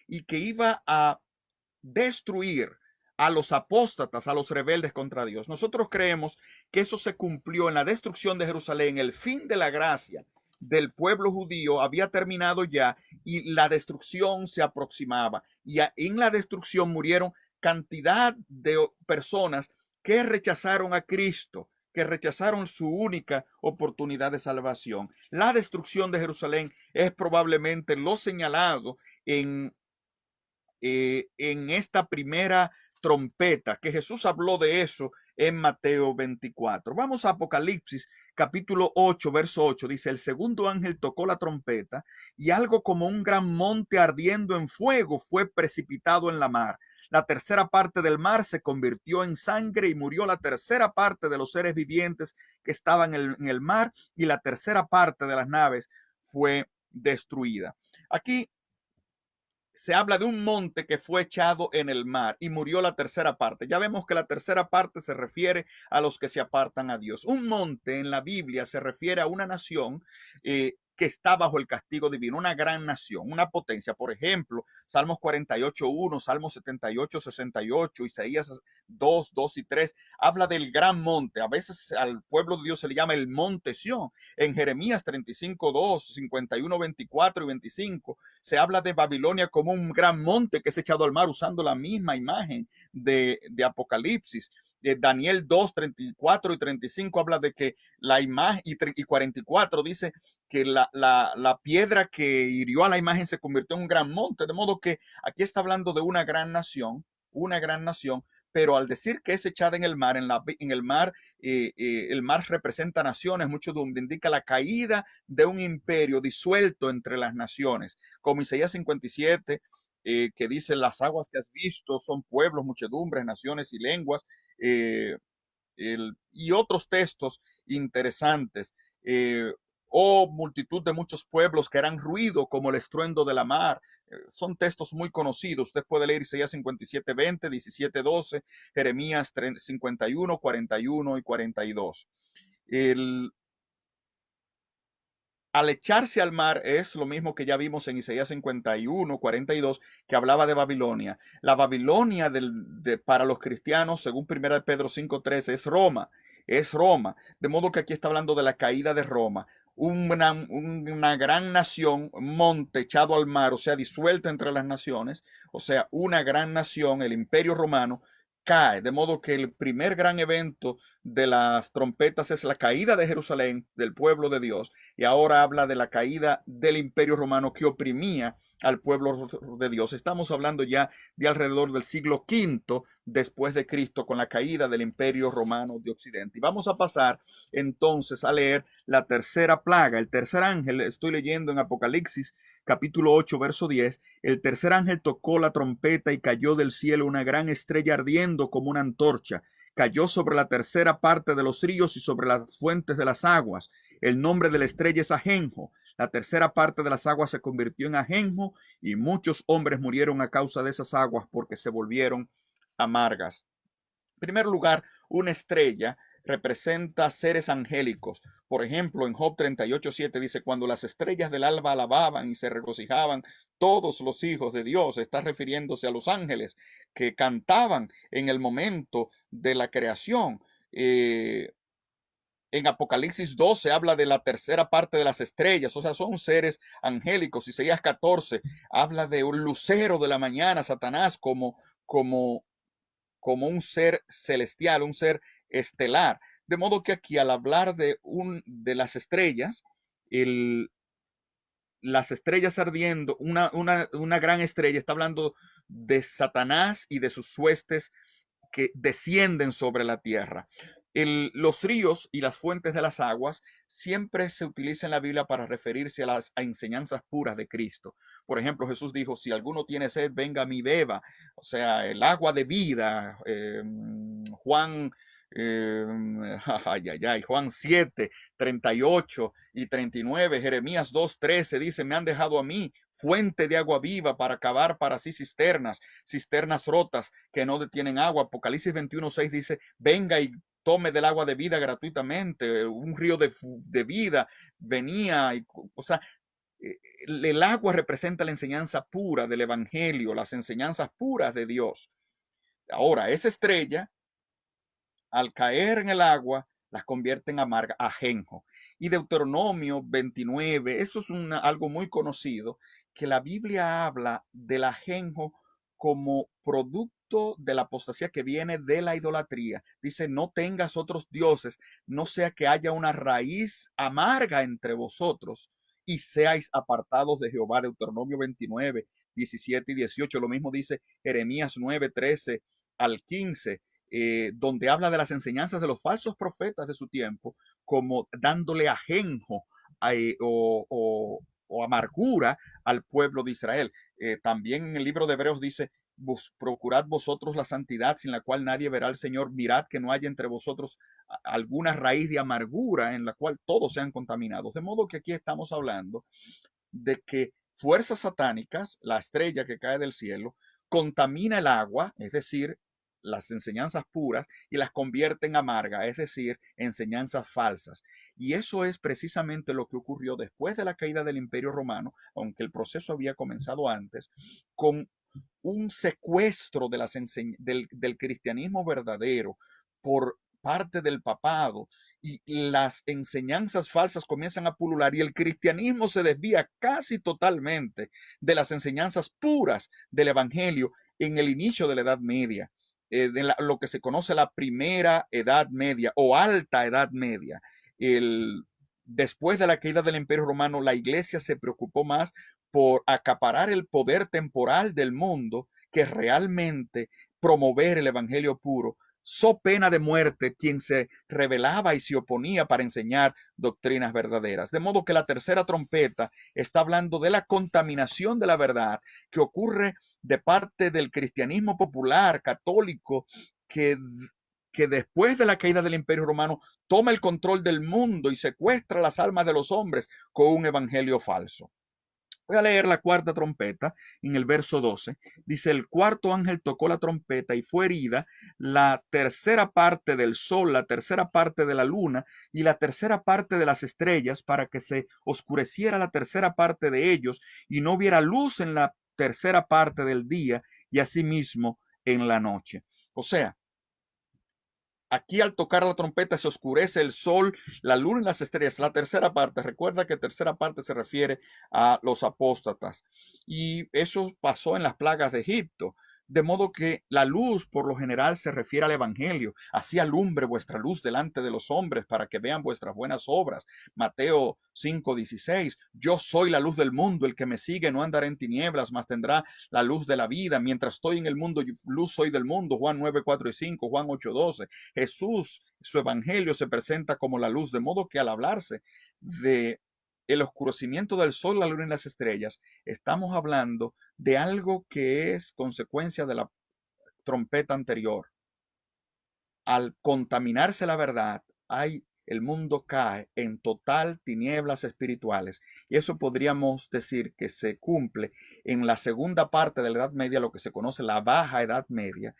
y que iba a destruir a los apóstatas, a los rebeldes contra Dios. Nosotros creemos que eso se cumplió en la destrucción de Jerusalén. El fin de la gracia del pueblo judío había terminado ya y la destrucción se aproximaba. Y en la destrucción murieron cantidad de personas que rechazaron a Cristo, que rechazaron su única oportunidad de salvación. La destrucción de Jerusalén es probablemente lo señalado en esta primera trompeta, que Jesús habló de eso en Mateo 24. Vamos a Apocalipsis, capítulo 8, verso 8. Dice: el segundo ángel tocó la trompeta y algo como un gran monte ardiendo en fuego fue precipitado en la mar. La tercera parte del mar se convirtió en sangre y murió la tercera parte de los seres vivientes que estaban en el mar, y la tercera parte de las naves fue destruida. Aquí se habla de un monte que fue echado en el mar y murió la tercera parte. Ya vemos que la tercera parte se refiere a los que se apartan a Dios. Un monte en la Biblia se refiere a una nación que está bajo el castigo divino, una gran nación, una potencia. Por ejemplo, Salmos 48:1, Salmos 78:68, Isaías 2 y 3, habla del gran monte. A veces al pueblo de Dios se le llama el monte Sión. En Jeremías 35:2, 51:24 y 25, se habla de Babilonia como un gran monte que es echado al mar, usando la misma imagen de Apocalipsis. Daniel 2, 34 y 35 habla de que la imagen, y 44 dice que la piedra que hirió a la imagen se convirtió en un gran monte, de modo que aquí está hablando de una gran nación, pero al decir que es echada en el mar, el mar representa naciones, muchedumbre, indica la caída de un imperio disuelto entre las naciones, como Isaías 57, que dice: las aguas que has visto son pueblos, muchedumbres, naciones y lenguas, y otros textos interesantes. O multitud de muchos pueblos que harán ruido como el estruendo de la mar. Son textos muy conocidos. Usted puede leer Isaías 57:20, 17:12, Jeremías 51, 41 y 42. Al echarse al mar es lo mismo que ya vimos en Isaías 51, 42, que hablaba de Babilonia. La Babilonia para los cristianos, según 1 Pedro 5:13, es Roma. Es Roma. De modo que aquí está hablando de la caída de Roma. Una gran nación, un monte echado al mar, o sea, disuelta entre las naciones. O sea, una gran nación, el Imperio Romano, cae, de modo que el primer gran evento de las trompetas es la caída de Jerusalén, del pueblo de Dios, y ahora habla de la caída del Imperio Romano que oprimía al pueblo de Dios. Estamos hablando ya de alrededor del siglo V después de Cristo, con la caída del Imperio Romano de Occidente. Y vamos a pasar entonces a leer la tercera plaga, el tercer ángel. Estoy leyendo en Apocalipsis capítulo 8, verso 10, el tercer ángel tocó la trompeta y cayó del cielo una gran estrella ardiendo como una antorcha. Cayó sobre la tercera parte de los ríos y sobre las fuentes de las aguas. El nombre de la estrella es Ajenjo. La tercera parte de las aguas se convirtió en Ajenjo y muchos hombres murieron a causa de esas aguas porque se volvieron amargas. En primer lugar, una estrella representa seres angélicos. Por ejemplo, en Job 38:7 dice: cuando las estrellas del alba alababan y se regocijaban todos los hijos de Dios. Está refiriéndose a los ángeles que cantaban en el momento de la creación. En Apocalipsis 12 habla de la tercera parte de las estrellas, o sea, son seres angélicos. Isaías 14 habla de un lucero de la mañana, Satanás como un ser celestial, un ser estelar. De modo que aquí, al hablar de las estrellas, las estrellas ardiendo, una gran estrella, está hablando de Satanás y de sus huestes que descienden sobre la tierra. Los ríos y las fuentes de las aguas siempre se utilizan en la Biblia para referirse a las enseñanzas puras de Cristo. Por ejemplo, Jesús dijo: si alguno tiene sed, venga a mí, beba. O sea, el agua de vida. Juan 7, 38 y 39, Jeremías 2:13 dice: me han dejado a mí fuente de agua viva para cavar para sí cisternas rotas que no detienen agua. Apocalipsis 21:6 dice: venga y tome del agua de vida gratuitamente. Un río de vida venía. O sea, el agua representa la enseñanza pura del evangelio, las enseñanzas puras de Dios. Ahora, esa estrella, al caer en el agua, las convierte en amarga, ajenjo. Y Deuteronomio 29, eso es algo muy conocido, que la Biblia habla del ajenjo como producto de la apostasía que viene de la idolatría. Dice, no tengas otros dioses, no sea que haya una raíz amarga entre vosotros y seáis apartados de Jehová. Deuteronomio 29, 17 y 18. Lo mismo dice Jeremías 9, 13 al 15. Donde habla de las enseñanzas de los falsos profetas de su tiempo, como dándole ajenjo o amargura al pueblo de Israel. También en el libro de Hebreos dice, procurad vosotros la santidad sin la cual nadie verá al Señor, mirad que no haya entre vosotros alguna raíz de amargura en la cual todos sean contaminados. De modo que aquí estamos hablando de que fuerzas satánicas, la estrella que cae del cielo, contamina el agua, es decir, las enseñanzas puras, y las convierte en amarga, es decir, enseñanzas falsas. Y eso es precisamente lo que ocurrió después de la caída del Imperio Romano, aunque el proceso había comenzado antes, con un secuestro de del cristianismo verdadero por parte del papado, y las enseñanzas falsas comienzan a pulular y el cristianismo se desvía casi totalmente de las enseñanzas puras del evangelio en el inicio de la Edad Media, lo que se conoce la primera Edad Media o Alta Edad Media. Después de la caída del Imperio Romano, la iglesia se preocupó más por acaparar el poder temporal del mundo que realmente promover el evangelio puro. So pena de muerte quien se rebelaba y se oponía para enseñar doctrinas verdaderas. De modo que la tercera trompeta está hablando de la contaminación de la verdad que ocurre de parte del cristianismo popular católico que después de la caída del Imperio Romano toma el control del mundo y secuestra las almas de los hombres con un evangelio falso. Voy a leer la cuarta trompeta en el verso 12. Dice, el cuarto ángel tocó la trompeta y fue herida la tercera parte del sol, la tercera parte de la luna y la tercera parte de las estrellas, para que se oscureciera la tercera parte de ellos y no hubiera luz en la tercera parte del día y asimismo en la noche. O sea, aquí al tocar la trompeta se oscurece el sol, la luna y las estrellas. La tercera parte, recuerda que tercera parte se refiere a los apóstatas. Y eso pasó en las plagas de Egipto. De modo que la luz por lo general se refiere al evangelio. Así alumbre vuestra luz delante de los hombres para que vean vuestras buenas obras. Mateo 5:16. Yo soy la luz del mundo. El que me sigue no andará en tinieblas, mas tendrá la luz de la vida. Mientras estoy en el mundo, luz soy del mundo. Juan 9:4 y 5. Juan 8:12. Jesús, su evangelio se presenta como la luz, de modo que al hablarse de el oscurecimiento del sol, la luna y las estrellas, estamos hablando de algo que es consecuencia de la trompeta anterior. Al contaminarse la verdad, el mundo cae en total tinieblas espirituales. Y eso podríamos decir que se cumple en la segunda parte de la Edad Media, lo que se conoce la Baja Edad Media,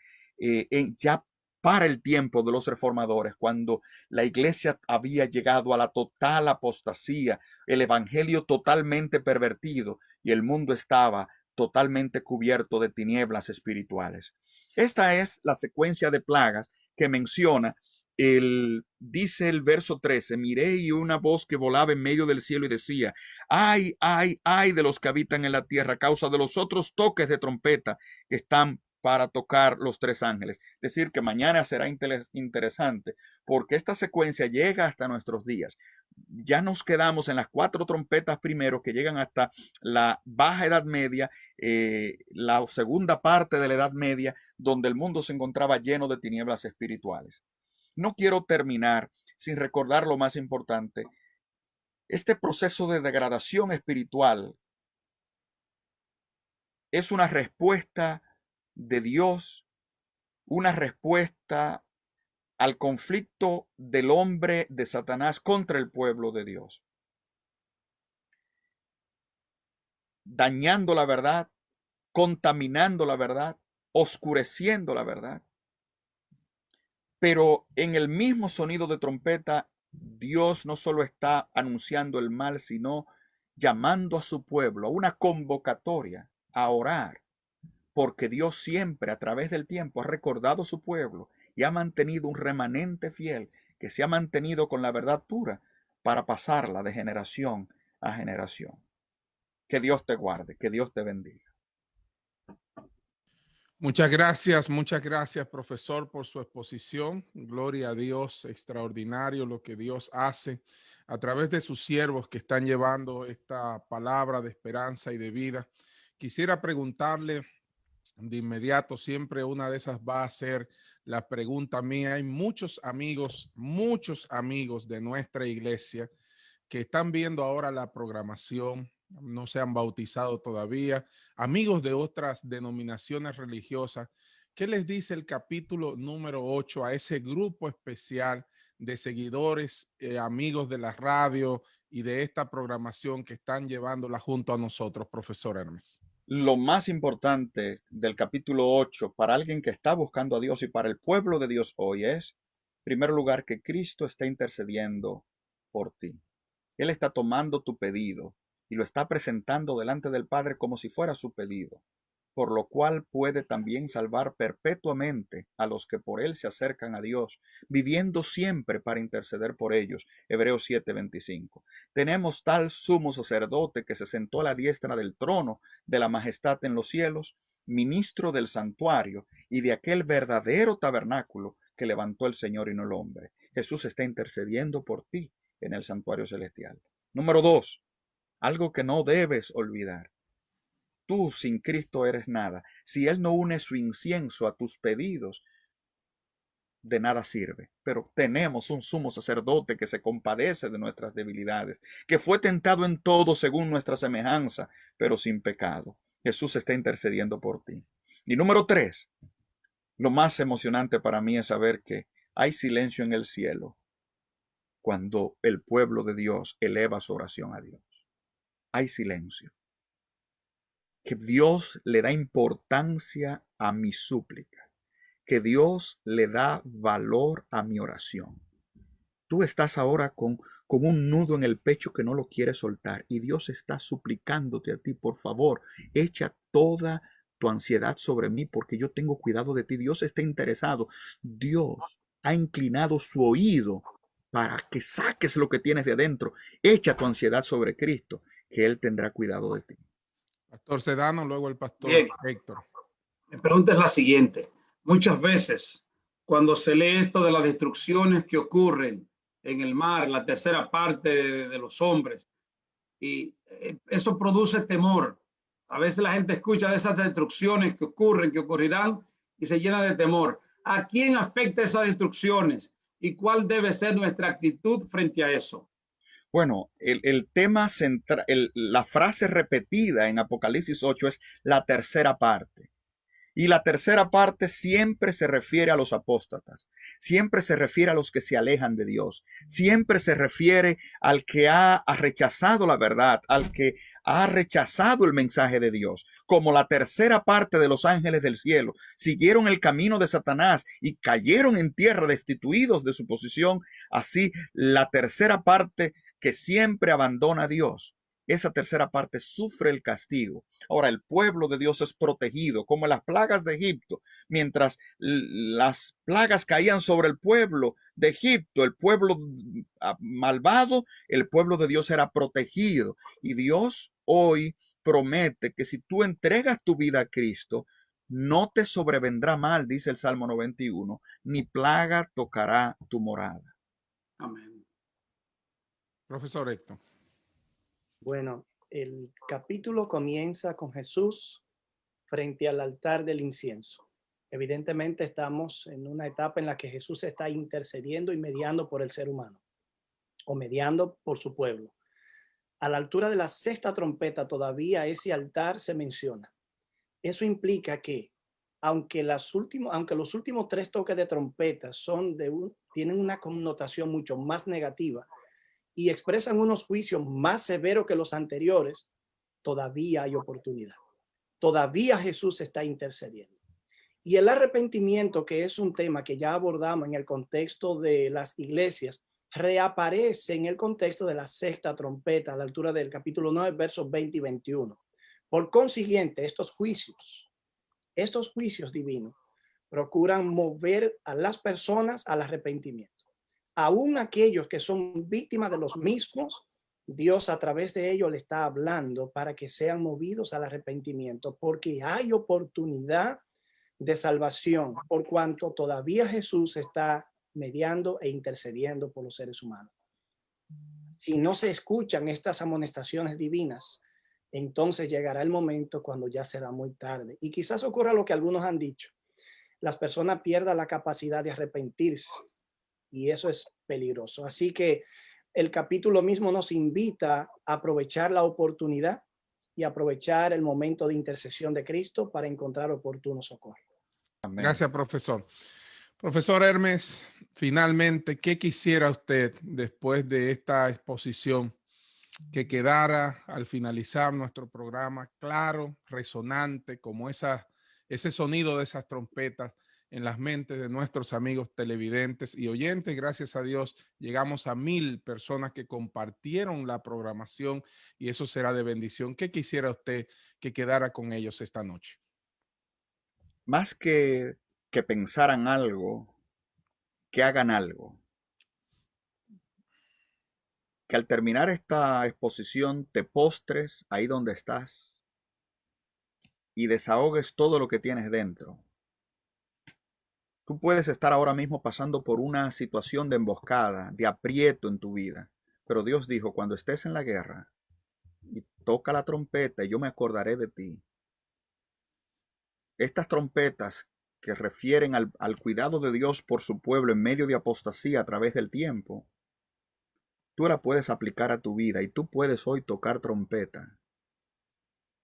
ya para el tiempo de los reformadores, cuando la iglesia había llegado a la total apostasía, el evangelio totalmente pervertido y el mundo estaba totalmente cubierto de tinieblas espirituales. Esta es la secuencia de plagas que menciona dice el verso 13, miré y una voz que volaba en medio del cielo y decía, ay, ay, ay de los que habitan en la tierra a causa de los otros toques de trompeta que están para tocar los tres ángeles. Es decir, que mañana será interesante porque esta secuencia llega hasta nuestros días. Ya nos quedamos en las cuatro trompetas primero que llegan hasta la Baja Edad Media, la segunda parte de la Edad Media, donde el mundo se encontraba lleno de tinieblas espirituales. No quiero terminar sin recordar lo más importante. Este proceso de degradación espiritual es una respuesta de Dios, una respuesta al conflicto del hombre de Satanás contra el pueblo de Dios. Dañando la verdad, contaminando la verdad, oscureciendo la verdad. Pero en el mismo sonido de trompeta, Dios no solo está anunciando el mal, sino llamando a su pueblo a una convocatoria a orar, porque Dios siempre a través del tiempo ha recordado a su pueblo y ha mantenido un remanente fiel que se ha mantenido con la verdad pura para pasarla de generación a generación. Que Dios te guarde, que Dios te bendiga. muchas gracias, profesor, por su exposición. Gloria a Dios, extraordinario lo que Dios hace a través de sus siervos que están llevando esta palabra de esperanza y de vida. Quisiera preguntarle de inmediato, siempre una de esas va a ser la pregunta mía. Hay muchos amigos de nuestra iglesia que están viendo ahora la programación, no se han bautizado todavía, amigos de otras denominaciones religiosas. ¿Qué les dice el capítulo número 8 a ese grupo especial de seguidores, amigos de la radio y de esta programación que están llevándola junto a nosotros, profesor Hermes? Lo más importante del capítulo 8 para alguien que está buscando a Dios y para el pueblo de Dios hoy es, en primer lugar, que Cristo está intercediendo por ti. Él está tomando tu pedido y lo está presentando delante del Padre como si fuera su pedido, por lo cual puede también salvar perpetuamente a los que por Él se acercan a Dios, viviendo siempre para interceder por ellos. Hebreos 7:25. Tenemos tal sumo sacerdote que se sentó a la diestra del trono de la majestad en los cielos, ministro del santuario y de aquel verdadero tabernáculo que levantó el Señor y no el hombre. Jesús está intercediendo por ti en el santuario celestial. Número 2, algo que no debes olvidar. Tú sin Cristo eres nada. Si Él no une su incienso a tus pedidos, de nada sirve. Pero tenemos un sumo sacerdote que se compadece de nuestras debilidades, que fue tentado en todo según nuestra semejanza, pero sin pecado. Jesús está intercediendo por ti. Y número 3, lo más emocionante para mí es saber que hay silencio en el cielo cuando el pueblo de Dios eleva su oración a Dios. Hay silencio. Que Dios le da importancia a mi súplica, que Dios le da valor a mi oración. Tú estás ahora con un nudo en el pecho que no lo quieres soltar y Dios está suplicándote a ti, por favor, echa toda tu ansiedad sobre mí porque yo tengo cuidado de ti. Dios está interesado. Dios ha inclinado su oído para que saques lo que tienes de adentro. Echa tu ansiedad sobre Cristo, que Él tendrá cuidado de ti. Pastor Sedano, luego el pastor Héctor. Mi pregunta es la siguiente. Muchas veces, cuando se lee esto de las destrucciones que ocurren en el mar, la tercera parte de los hombres, y eso produce temor. A veces la gente escucha de esas destrucciones que ocurren, que ocurrirán, y se llena de temor. ¿A quién afecta esas destrucciones? ¿Y cuál debe ser nuestra actitud frente a eso? Bueno, el tema central, la frase repetida en Apocalipsis 8 es la tercera parte. Y la tercera parte siempre se refiere a los apóstatas, siempre se refiere a los que se alejan de Dios, siempre se refiere al que ha rechazado la verdad, al que ha rechazado el mensaje de Dios. Como la tercera parte de los ángeles del cielo siguieron el camino de Satanás y cayeron en tierra destituidos de su posición, así la tercera parte que siempre abandona a Dios, esa tercera parte sufre el castigo. Ahora, el pueblo de Dios es protegido, como las plagas de Egipto. Mientras las plagas caían sobre el pueblo de Egipto, el pueblo malvado, el pueblo de Dios era protegido. Y Dios hoy promete que si tú entregas tu vida a Cristo, no te sobrevendrá mal, dice el Salmo 91, ni plaga tocará tu morada. Amén. Profesor Héctor. Bueno, el capítulo comienza con Jesús frente al altar del incienso. Evidentemente estamos en una etapa en la que Jesús está intercediendo y mediando por el ser humano, o mediando por su pueblo. A la altura de la sexta trompeta todavía ese altar se menciona. Eso implica que aunque los últimos 3 toques de trompeta tienen una connotación mucho más negativa y expresan unos juicios más severos que los anteriores, todavía hay oportunidad. Todavía Jesús está intercediendo. Y el arrepentimiento, que es un tema que ya abordamos en el contexto de las iglesias, reaparece en el contexto de la sexta trompeta, a la altura del capítulo 9, versos 20 y 21. Por consiguiente, estos juicios divinos procuran mover a las personas al arrepentimiento. Aún aquellos que son víctimas de los mismos, Dios a través de ellos le está hablando para que sean movidos al arrepentimiento, porque hay oportunidad de salvación, por cuanto todavía Jesús está mediando e intercediendo por los seres humanos. Si no se escuchan estas amonestaciones divinas, entonces llegará el momento cuando ya será muy tarde. Y quizás ocurra lo que algunos han dicho. Las personas pierdan la capacidad de arrepentirse y eso es peligroso. Así que el capítulo mismo nos invita a aprovechar la oportunidad y aprovechar el momento de intercesión de Cristo para encontrar oportuno socorro. Amén. Gracias, profesor. Profesor Hermes, finalmente, ¿qué quisiera usted después de esta exposición que quedara al finalizar nuestro programa claro, resonante, como ese sonido de esas trompetas en las mentes de nuestros amigos televidentes y oyentes? Gracias a Dios llegamos a 1000 personas que compartieron la programación y eso será de bendición. ¿Qué quisiera usted que quedara con ellos esta noche? Más que pensaran algo, que hagan algo. Que al terminar esta exposición te postres ahí donde estás y desahogues todo lo que tienes dentro. Tú puedes estar ahora mismo pasando por una situación de emboscada, de aprieto en tu vida, pero Dios dijo, cuando estés en la guerra y toca la trompeta, yo me acordaré de ti. Estas trompetas que refieren al cuidado de Dios por su pueblo en medio de apostasía a través del tiempo, tú la puedes aplicar a tu vida y tú puedes hoy tocar trompeta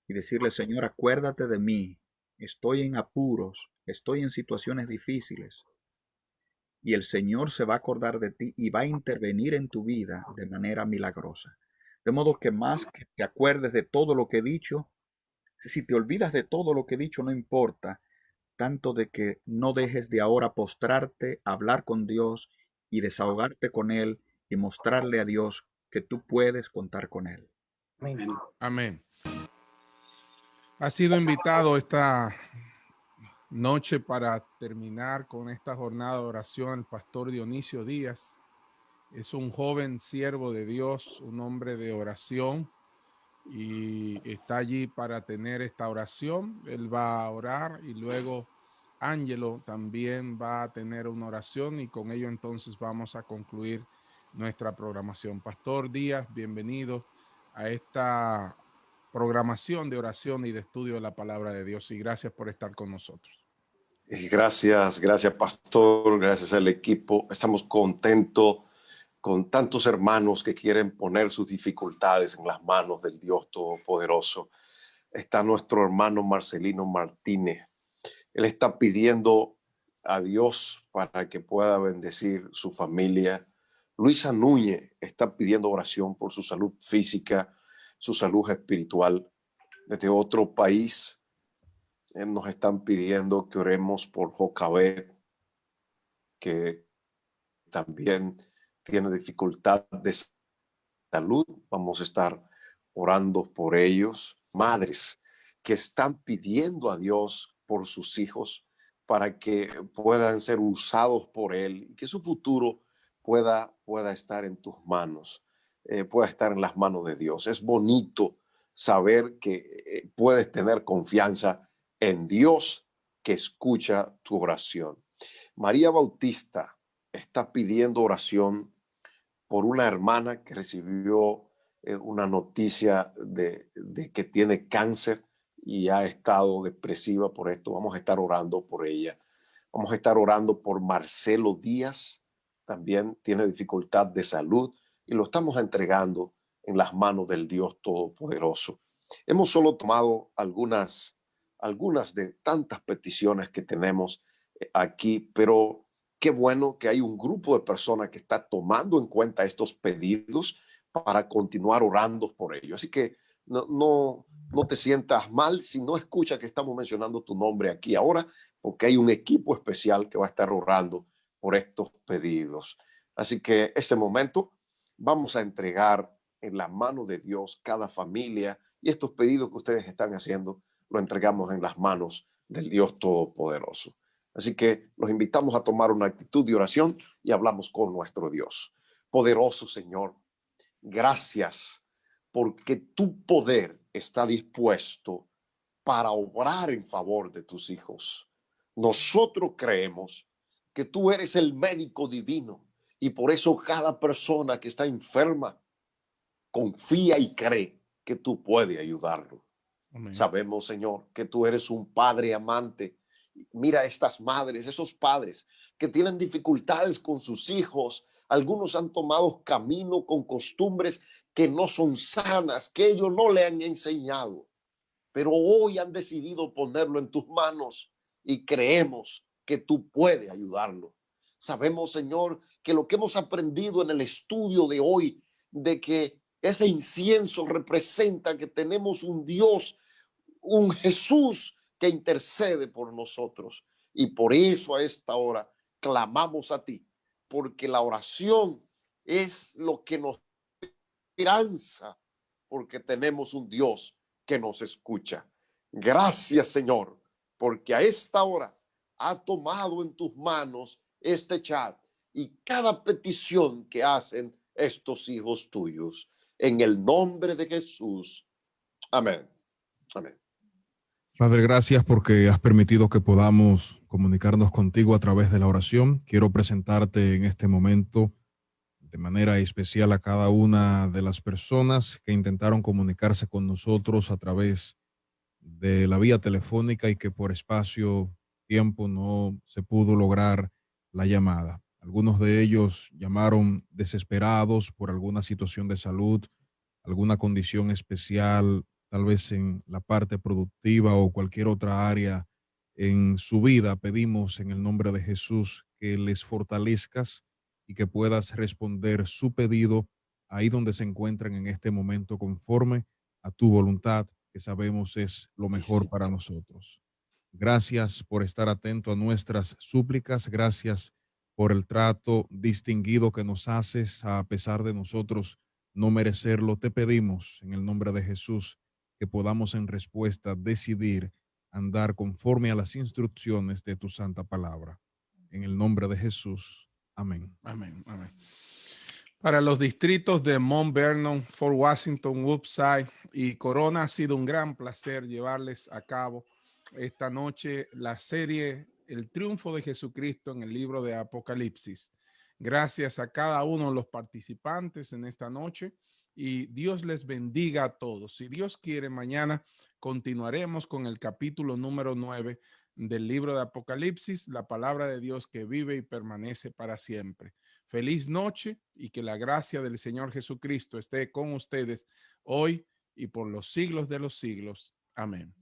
y decirle, Señor, acuérdate de mí, estoy en apuros, estoy en situaciones difíciles. Y el Señor se va a acordar de ti y va a intervenir en tu vida de manera milagrosa. De modo que más que te acuerdes de todo lo que he dicho, si te olvidas de todo lo que he dicho, no importa, tanto de que no dejes de ahora postrarte, hablar con Dios y desahogarte con Él y mostrarle a Dios que tú puedes contar con Él. Amén. Amén. Ha sido invitado esta noche para terminar con esta jornada de oración el pastor Dionisio Díaz. Es un joven siervo de Dios, un hombre de oración y está allí para tener esta oración. Él va a orar y luego Ángelo también va a tener una oración y con ello entonces vamos a concluir nuestra programación. Pastor Díaz, bienvenido a esta programación de oración y de estudio de la palabra de Dios y gracias por estar con nosotros. Gracias, pastor, gracias al equipo. Estamos contentos con tantos hermanos que quieren poner sus dificultades en las manos del Dios Todopoderoso. Está nuestro hermano Marcelino Martínez. Él está pidiendo a Dios para que pueda bendecir su familia. Luisa Núñez está pidiendo oración por su salud física, su salud espiritual. Desde otro país nos están pidiendo que oremos por Jocabet, que también tiene dificultad de salud. Vamos a estar orando por ellos. Madres que están pidiendo a Dios por sus hijos para que puedan ser usados por Él y que su futuro pueda estar en tus manos, pueda estar en las manos de Dios. Es bonito saber que puedes tener confianza en Dios que escucha tu oración. María Bautista está pidiendo oración por una hermana que recibió una noticia de que tiene cáncer y ha estado depresiva por esto. Vamos a estar orando por ella. Vamos a estar orando por Marcelo Díaz. También tiene dificultad de salud y lo estamos entregando en las manos del Dios Todopoderoso. Hemos solo tomado algunas de tantas peticiones que tenemos aquí, pero qué bueno que hay un grupo de personas que está tomando en cuenta estos pedidos para continuar orando por ellos. Así que no te sientas mal si no escuchas que estamos mencionando tu nombre aquí ahora, porque hay un equipo especial que va a estar orando por estos pedidos. Así que ese momento vamos a entregar en las manos de Dios cada familia y estos pedidos que ustedes están haciendo lo entregamos en las manos del Dios Todopoderoso. Así que los invitamos a tomar una actitud de oración y hablamos con nuestro Dios. Poderoso Señor, gracias porque tu poder está dispuesto para obrar en favor de tus hijos. Nosotros creemos que tú eres el médico divino y por eso cada persona que está enferma confía y cree que tú puedes ayudarlo. Amén. Sabemos, Señor, que tú eres un padre amante. Mira estas madres, esos padres que tienen dificultades con sus hijos. Algunos han tomado camino con costumbres que no son sanas, que ellos no le han enseñado. Pero hoy han decidido ponerlo en tus manos y creemos que tú puedes ayudarlo. Sabemos, Señor, que lo que hemos aprendido en el estudio de hoy, de que ese incienso representa que tenemos un Dios, un Jesús que intercede por nosotros. Y por eso a esta hora clamamos a ti, porque la oración es lo que nos da esperanza, porque tenemos un Dios que nos escucha. Gracias, Señor, porque a esta hora ha tomado en tus manos este chat y cada petición que hacen estos hijos tuyos. En el nombre de Jesús. Amén. Amén. Padre, gracias porque has permitido que podamos comunicarnos contigo a través de la oración. Quiero presentarte en este momento de manera especial a cada una de las personas que intentaron comunicarse con nosotros a través de la vía telefónica y que por espacio-tiempo no se pudo lograr la llamada. Algunos de ellos llamaron desesperados por alguna situación de salud, alguna condición especial, tal vez en la parte productiva o cualquier otra área en su vida. Pedimos en el nombre de Jesús que les fortalezcas y que puedas responder su pedido ahí donde se encuentran en este momento conforme a tu voluntad, que sabemos es lo mejor para nosotros. Gracias por estar atento a nuestras súplicas. Gracias por el trato distinguido que nos haces a pesar de nosotros no merecerlo. Te pedimos en el nombre de Jesús que podamos en respuesta decidir andar conforme a las instrucciones de tu santa palabra. En el nombre de Jesús. Amén. Amén. Amén. Para los distritos de Mount Vernon, Fort Washington, Woodside y Corona, ha sido un gran placer llevarles a cabo esta noche la serie El triunfo de Jesucristo en el libro de Apocalipsis. Gracias a cada uno de los participantes en esta noche y Dios les bendiga a todos. Si Dios quiere, mañana continuaremos con el capítulo número 9 del libro de Apocalipsis, la palabra de Dios que vive y permanece para siempre. Feliz noche y que la gracia del Señor Jesucristo esté con ustedes hoy y por los siglos de los siglos. Amén.